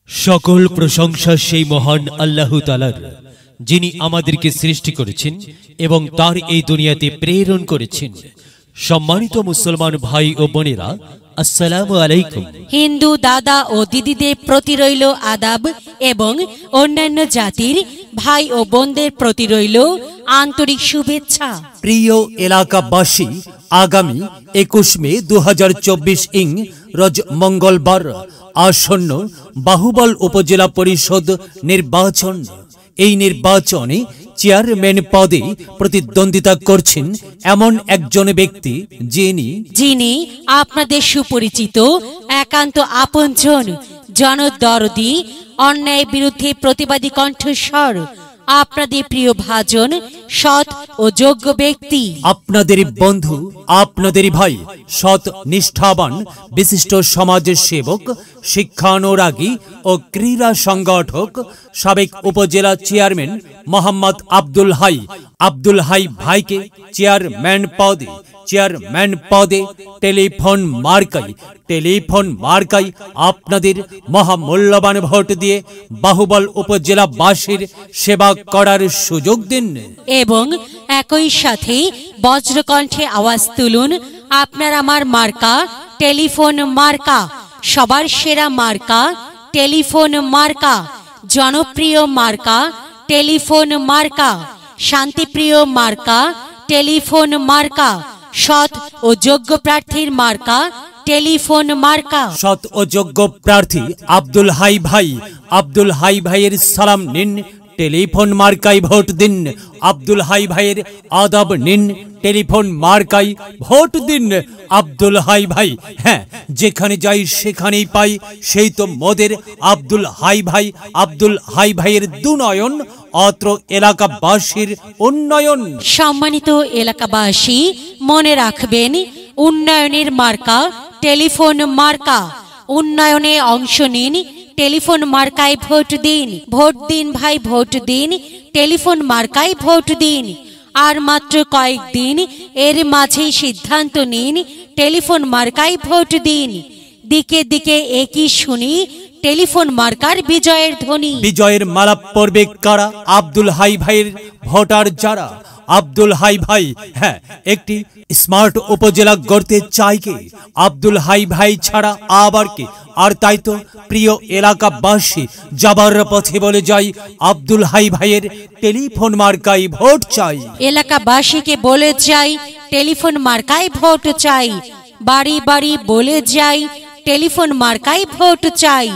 সকল প্রশংসা সেই মহান আল্লাহ তাআলার, যিনি আমাদেরকে সৃষ্টি করেছেন এবং তার এই দুনিয়াতে প্রেরণ করেছেন। সম্মানিত মুসলমান ভাই ও বোনেরা, আসসালামু আলাইকুম। হিন্দু দাদা ও দিদিদের প্রতি রইল আদাব এবং অন্যান্য জাতির ভাই ও বোনদের প্রতি রইল আন্তরিক শুভেচ্ছা। প্রিয় এলাকাবাসী, আগামী 21 মে 2024 ইং রোজ মঙ্গলবার আসন্ন বাহুবল উপজেলা পরিষদ নির্বাচন। এই নির্বাচনে চেয়ারম্যান পদে প্রতিদ্বন্দ্বিতা করছেন এমন একজন ব্যক্তি যিনি আপনাদের সুপরিচিত, একান্ত আপনজন, জনদরদি, অন্যায় বিরুদ্ধে প্রতিবাদী কণ্ঠস্বর, আপনাদের প্রিয় ভাজন, সৎ ও যোগ্য ব্যক্তি, আপনাদের বন্ধু, আপনাদের ভাই, সৎ নিষ্ঠাবান বিশিষ্ট সমাজ সেবক, শিক্ষানুরাগী ও ক্রীড়া সংগঠক, সাবেক উপজেলা চেয়ারম্যান মোহাম্মদ আব্দুল হাই ভাইকে চেয়ারম্যান পদে টেলিফোন মার্কাই আপনাদের মহামূল্যবান ভোট দিয়ে বাহুবল উপজেলাবাসীর সেবা করার সুযোগ দিন এবং একই সাথে বজ্রকণ্ঠে আওয়াজ তুলুন, আপনার আমার মার্কা টেলিফোন মার্কা, সবার সেরা মার্কা টেলিফোন মার্কা, জনপ্রিয় মার্কা টেলিফোন মার্কা, শান্তিপ্রিয় মার্কা টেলিফোন মার্কা, সৎ ও যোগ্য প্রার্থীর মার্কা টেলিফোন মার্কা। সৎ ও যোগ্য প্রার্থী আব্দুল হাই ভাইয়ের সালাম নিন, টেলিফোন মার্কায় ভোট দিন। আব্দুল হাই ভাইয়ের আদাব নিন, টেলিফোন মার্কায় ভোট দিন। আব্দুল হাই ভাই, হ্যাঁ, যেখানে যাই সেখানেই পাই, সেই তো মোদের আব্দুল হাই ভাইয়ের দুনয়ন, অত্র এলাকাবাসীর উন্নয়ন। সম্মানিত এলাকাবাসী, মনে রাখবেন, উন্নয়নের মার্কা টেলিফোন মার্কা। উন্নয়নে অংশ নিন, টেলিফোন মার্কায় ভোট দিন। ভোট দিন ভাই, ভোট দিন, টেলিফোন মার্কায় ভোট দিন। আর মাত্র কয়েকদিন, এর মাঝেই সিদ্ধান্ত নিন, টেলিফোন মার্কায় ভোট দিন। দিকে দিকে একই শুনি টেলিফোন মার্কার বিজয়ের ধ্বনি। বিজয়ের মালা পড়বে কারা? আব্দুল হাই ভাইয়ের ভোটার যারা। আব্দুল হাই ভাই, হ্যাঁ, একটি স্মার্ট উপজেলা গড়তে চাই কে? আব্দুল হাই ভাই ছাড়া আবার কে? আর তাই তো প্রিয় এলাকাবাসী, যাবার পথে বলে যাই, আব্দুল হাই ভাইয়ের টেলিফোন মার্কায় ভোট চাই। এলাকাবাসীকে বলে যাই, টেলিফোন মার্কায় ভোট চাই। বাড়ি বাড়ি বলে যাই, টেলিফোন মার্কায় ভোট চাই।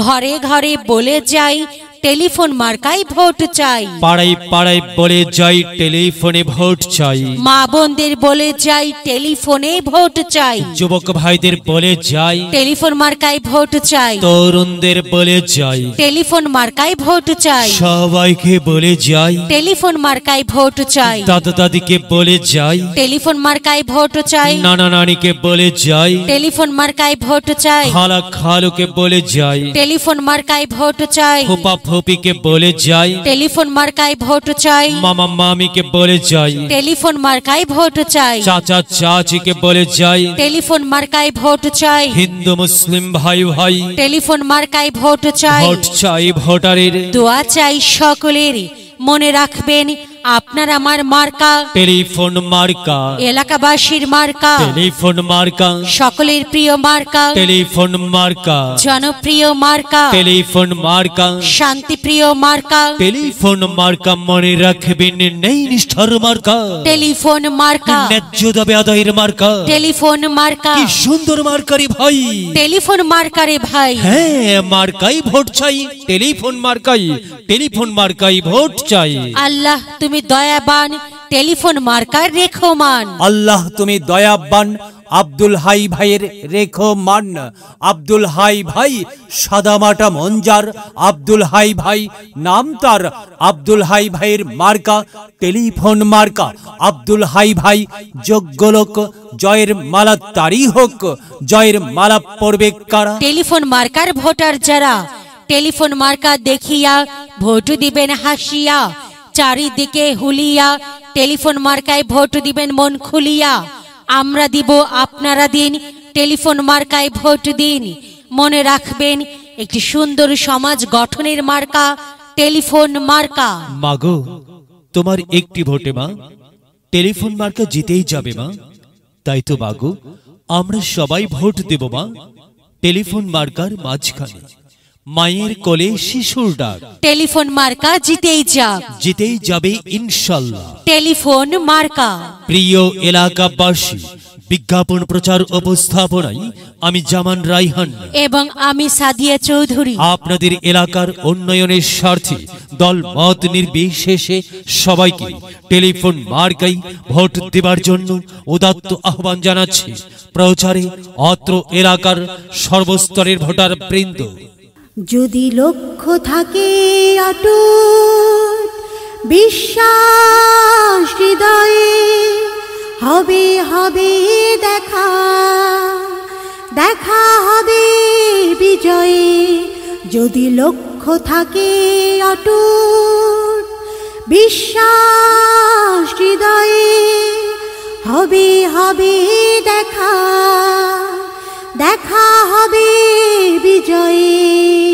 ঘরে ঘরে বলে যাই, টেলিফোন মার্কায় ভোট চাই। পাড়ায় পাড়ায় বলে যাই, টেলিফোনে ভোট চাই। মা বোনদের বলে যাই, টেলিফোনে ভোট চাই। যুবক ভাইদের বলে যাই, টেলিফোন মার্কায় ভোট চাই। তরুণদের বলে যাই, টেলিফোন মার্কায় ভোট চাই। সবাইকে বলে যাই, টেলিফোন মার্কায় ভোট চাই। দাদা দাদিকে বলে যাই, টেলিফোন মার্কায় ভোট চাই। নানা নানিকে বলে যাই, টেলিফোন মার্কায় ভোট চাই। খালা খালুকে বলে যাই, টেলিফোন মার্কায় ভোট চাই। ফুপা ফুপিকে বলে যাই, টেলিফোন মার্কায় ভোট চাই। মামা মামিকে বলে যাই, টেলিফোন মার্কায় ভোট চাই। চাচা চাচিকে বলে যাই, টেলিফোন মার্কায় ভোট চাই। হিন্দু মুসলিম ভাই ভাই, টেলিফোন মার্কায় ভোট চাই। ভোট চাই ভোটারের, দোয়া চাই সকলের। মনে রাখবেন, আপনার আমার মার্কা টেলিফোন মার্কা, এলাকাবাসীর মার্কা টেলিফোন মার্কা, সকলের প্রিয় মার্কা টেলিফোন মার্কা, জনপ্রিয় মার্কা, টেলিফোন মার্কা, শান্তিপ্রিয় মার্কা, টেলিফোন মার্কা। মনে রাখবেন, নেই নিষ্ঠার মার্কা, টেলিফোন মার্কা, ন্যায্য দাবি আদায়ের মার্কা। টেলিফোন মার্কা, কি সুন্দর মার্কারি ভাই, টেলিফোন মার্কারে ভাই। হ্যাঁ, মার্কাই ভোট চাই, টেলিফোন মার্কাই ভোট চাই। আল্লাহ তুমি দয়াবান, টেলিফোন মার্কার রেখমান। আল্লাহ তুমি দয়াবান, আব্দুল হাই ভাইয়ের রেখমান। আব্দুল হাই ভাই সাদামাটা মঞ্জার, আব্দুল হাই ভাই নাম তার। আব্দুল হাই ভাইয়ের মার্কা টেলিফোন মার্কা। আব্দুল হাই ভাই যোগ্য লোক, জয়ের মালা তারই হোক। জয়ের মালা পড়বে কারা? টেলিফোন মার্কার ভোটার যারা। টেলিফোন মার্কা দেখিয়া ভোট দিবেন হাসিয়া, চারিদিকে হুলিয়া। টেলিফোন মার্কায় ভোট দিবেন মন খুলিয়া। আমরা দিব, আপনারা দিন, টেলিফোন মার্কায় ভোট দিন। মনে রাখবেন, একটি সুন্দর সমাজ গঠনের মার্কা টেলিফোন মার্কা। মাগো, তোমার একটি ভোটে মা টেলিফোন মার্কা জিতেই যাবে মা। তাই তো মাগো, আমরা সবাই ভোট দেব মা টেলিফোন মার্কার মাঝখানে। মায়ের কোলে শিশুর ডাক, টেলিফোন মার্কা জিতেই যাক, জিতেই যাবে ইনশাল্লাহ টেলিফোন মার্কা। প্রিয় এলাকাবাসী, বিজ্ঞাপন প্রচার উপস্থাপনায় আমি জামান রাইহান এবং আমি সাদিয়া চৌধুরী আপনাদের এলাকার উন্নয়নের স্বার্থে দল মত নির্বিশেষে সবাইকে টেলিফোন মার্কাই ভোট দেবার জন্য উদাত্ত আহ্বান জানাচ্ছি। প্রচারে অত্র এলাকার সর্বস্তরের ভোটার বৃন্দ। যদি লক্ষ্য থাকে অটুট বিশ্বাস হৃদয়ে, হবে হবে দেখা, দেখা হবে বিজয়ে। যদি লক্ষ্য থাকে অটুট বিশ্বাস হৃদয়ে, হবে হবে দেখা, দেখা হবে বিজয়ে।